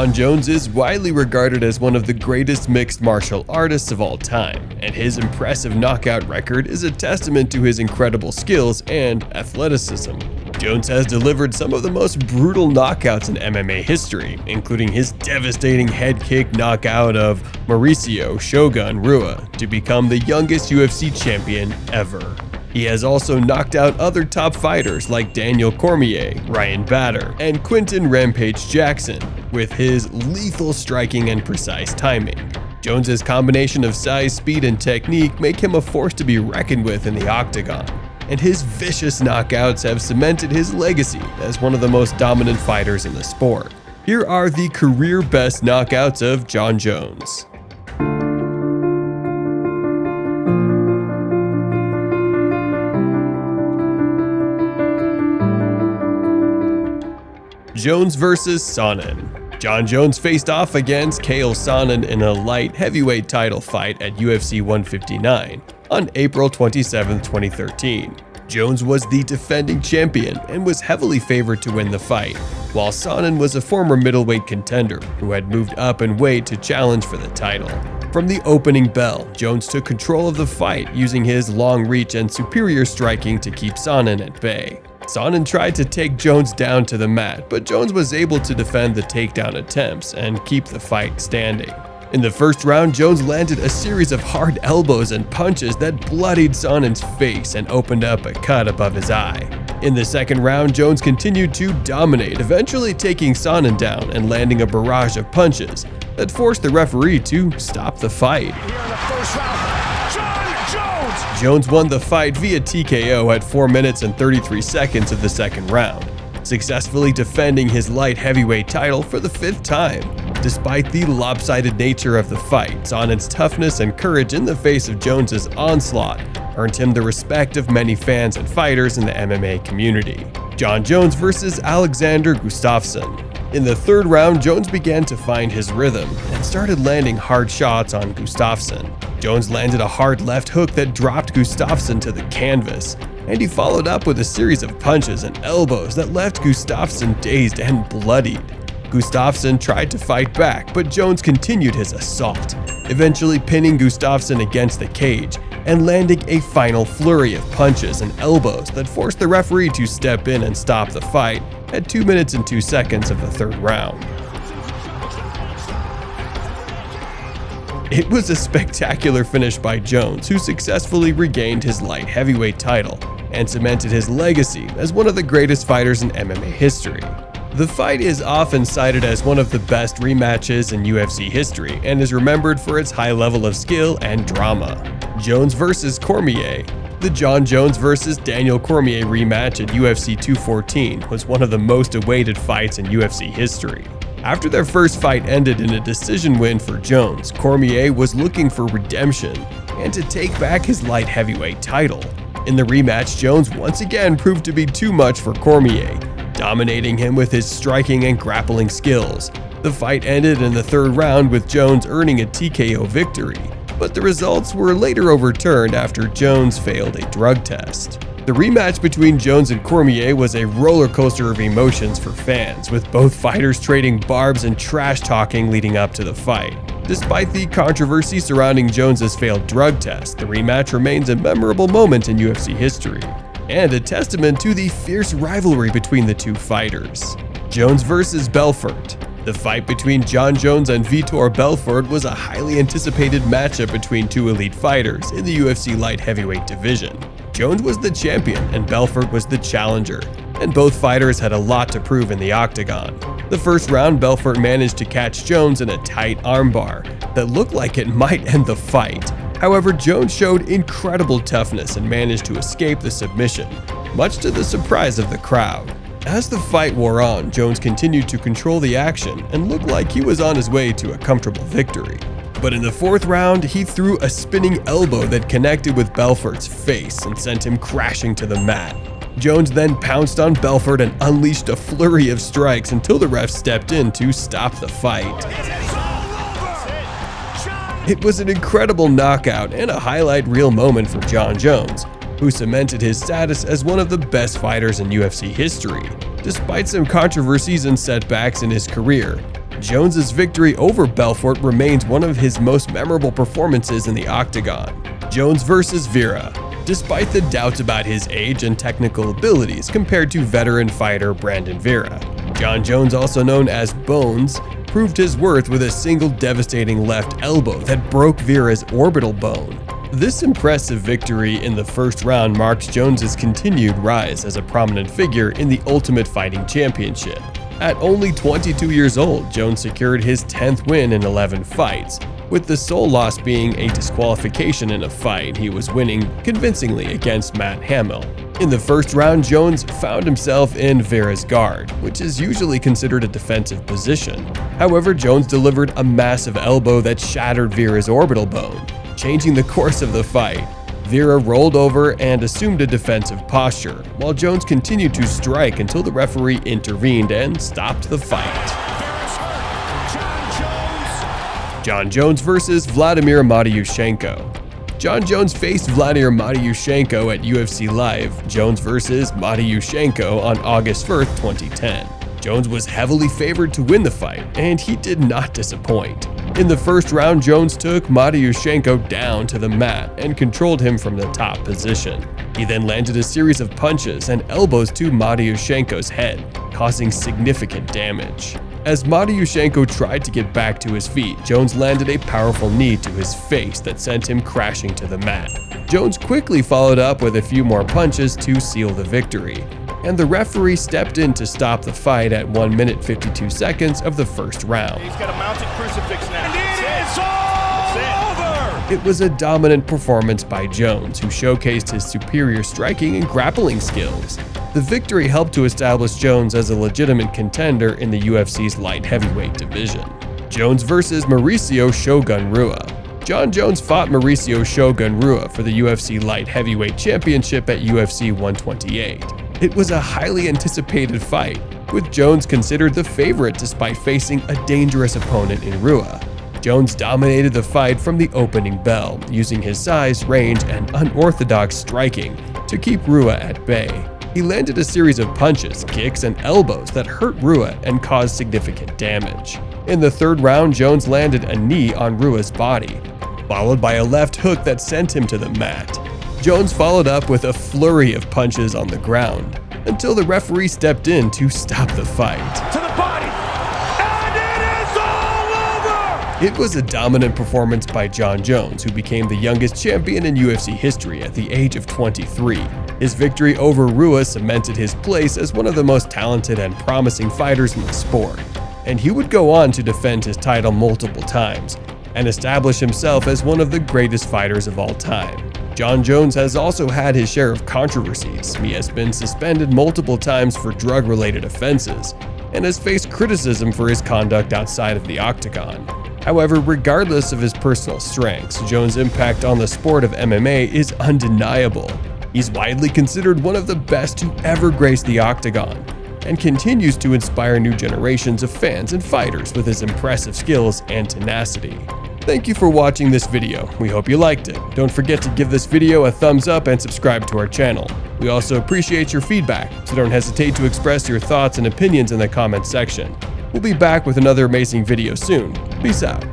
Jon Jones is widely regarded as one of the greatest mixed martial artists of all time, and his impressive knockout record is a testament to his incredible skills and athleticism. Jones has delivered some of the most brutal knockouts in MMA history, including his devastating head kick knockout of Mauricio Shogun Rua to become the youngest UFC champion ever. He has also knocked out other top fighters like Daniel Cormier, Ryan Bader, and Quinton Rampage Jackson with his lethal striking and precise timing. Jones's combination of size, speed, and technique make him a force to be reckoned with in the octagon, and his vicious knockouts have cemented his legacy as one of the most dominant fighters in the sport. Here are the career best knockouts of Jon Jones. Jones vs. Sonnen. Jon Jones faced off against Chael Sonnen in a light heavyweight title fight at UFC 159 on April 27, 2013. Jones was the defending champion and was heavily favored to win the fight, while Sonnen was a former middleweight contender who had moved up in weight to challenge for the title. From the opening bell, Jones took control of the fight using his long reach and superior striking to keep Sonnen at bay. Sonnen tried to take Jones down to the mat, but Jones was able to defend the takedown attempts and keep the fight standing. In the first round, Jones landed a series of hard elbows and punches that bloodied Sonnen's face and opened up a cut above his eye. In the second round, Jones continued to dominate, eventually taking Sonnen down and landing a barrage of punches that forced the referee to stop the fight. Jones won the fight via TKO at 4 minutes and 33 seconds of the second round, successfully defending his light heavyweight title for the 5th time. Despite the lopsided nature of the fight, Sonnen's toughness and courage in the face of Jones's onslaught earned him the respect of many fans and fighters in the MMA community. Jon Jones vs. Alexander Gustafsson. In the third round, Jones began to find his rhythm and started landing hard shots on Gustafsson. Jones landed a hard left hook that dropped Gustafsson to the canvas, and he followed up with a series of punches and elbows that left Gustafsson dazed and bloodied. Gustafsson tried to fight back, but Jones continued his assault, eventually pinning Gustafsson against the cage and landing a final flurry of punches and elbows that forced the referee to step in and stop the fight at 2 minutes and 2 seconds of the third round. It was a spectacular finish by Jones, who successfully regained his light heavyweight title and cemented his legacy as one of the greatest fighters in MMA history. The fight is often cited as one of the best rematches in UFC history and is remembered for its high level of skill and drama. Jones vs. Cormier. The Jon Jones vs. Daniel Cormier rematch at UFC 214 was one of the most awaited fights in UFC history. After their first fight ended in a decision win for Jones, Cormier was looking for redemption and to take back his light heavyweight title. In the rematch, Jones once again proved to be too much for Cormier, dominating him with his striking and grappling skills. The fight ended in the third round with Jones earning a TKO victory, but the results were later overturned after Jones failed a drug test. The rematch between Jones and Cormier was a roller coaster of emotions for fans, with both fighters trading barbs and trash talking leading up to the fight. Despite the controversy surrounding Jones's failed drug test, the rematch remains a memorable moment in UFC history, and a testament to the fierce rivalry between the two fighters. Jones vs. Belfort. The fight between Jon Jones and Vitor Belfort was a highly anticipated matchup between two elite fighters in the UFC light heavyweight division. Jones was the champion and Belfort was the challenger, and both fighters had a lot to prove in the octagon. The first round, Belfort managed to catch Jones in a tight armbar that looked like it might end the fight. However, Jones showed incredible toughness and managed to escape the submission, much to the surprise of the crowd. As the fight wore on, Jones continued to control the action and looked like he was on his way to a comfortable victory. But in the fourth round, he threw a spinning elbow that connected with Belfort's face and sent him crashing to the mat. Jones then pounced on Belfort and unleashed a flurry of strikes until the ref stepped in to stop the fight. It was an incredible knockout and a highlight reel moment for Jon Jones, who cemented his status as one of the best fighters in UFC history. Despite some controversies and setbacks in his career, Jones's victory over Belfort remains one of his most memorable performances in the octagon. Jones vs. Vera. Despite the doubts about his age and technical abilities compared to veteran fighter Brandon Vera, Jon Jones, also known as Bones, proved his worth with a single devastating left elbow that broke Vera's orbital bone. This impressive victory in the first round marks Jones's continued rise as a prominent figure in the Ultimate Fighting Championship. At only 22 years old, Jones secured his 10th win in 11 fights, with the sole loss being a disqualification in a fight he was winning convincingly against Matt Hamill. In the first round, Jones found himself in Vera's guard, which is usually considered a defensive position. However, Jones delivered a massive elbow that shattered Vera's orbital bone, changing the course of the fight. Vera rolled over and assumed a defensive posture, while Jones continued to strike until the referee intervened and stopped the fight. Jon Jones vs. Vladimir Matyushenko. Jon Jones faced Vladimir Matyushenko at UFC Live Jones vs. Matyushenko on August 1st, 2010. Jones was heavily favored to win the fight, and he did not disappoint. In the first round, Jones took Matyushenko down to the mat and controlled him from the top position. He then landed a series of punches and elbows to Matyushenko's head, causing significant damage. As Matyushenko tried to get back to his feet, Jones landed a powerful knee to his face that sent him crashing to the mat. Jones quickly followed up with a few more punches to seal the victory, and the referee stepped in to stop the fight at 1 minute 52 seconds of the first round. He's got a mounted crucifix now. And it is all over! It was a dominant performance by Jones, who showcased his superior striking and grappling skills. The victory helped to establish Jones as a legitimate contender in the UFC's light heavyweight division. Jones vs. Mauricio Shogun Rua. Jon Jones fought Mauricio Shogun Rua for the UFC light heavyweight championship at UFC 128. It was a highly anticipated fight, with Jones considered the favorite despite facing a dangerous opponent in Rua. Jones dominated the fight from the opening bell, using his size, range, and unorthodox striking to keep Rua at bay. He landed a series of punches, kicks, and elbows that hurt Rua and caused significant damage. In the third round, Jones landed a knee on Rua's body, followed by a left hook that sent him to the mat. Jones followed up with a flurry of punches on the ground, until the referee stepped in to stop the fight. To the body! And it is all over! It was a dominant performance by Jon Jones, who became the youngest champion in UFC history at the age of 23. His victory over Rua cemented his place as one of the most talented and promising fighters in the sport, and he would go on to defend his title multiple times and establish himself as one of the greatest fighters of all time. Jon Jones has also had his share of controversies. He has been suspended multiple times for drug-related offenses and has faced criticism for his conduct outside of the octagon. However, regardless of his personal strengths, Jones' impact on the sport of MMA is undeniable. He's widely considered one of the best to ever grace the octagon, and continues to inspire new generations of fans and fighters with his impressive skills and tenacity. Thank you for watching this video. We hope you liked it. Don't forget to give this video a thumbs up and subscribe to our channel. We also appreciate your feedback, so don't hesitate to express your thoughts and opinions in the comments section. We'll be back with another amazing video soon. Peace out.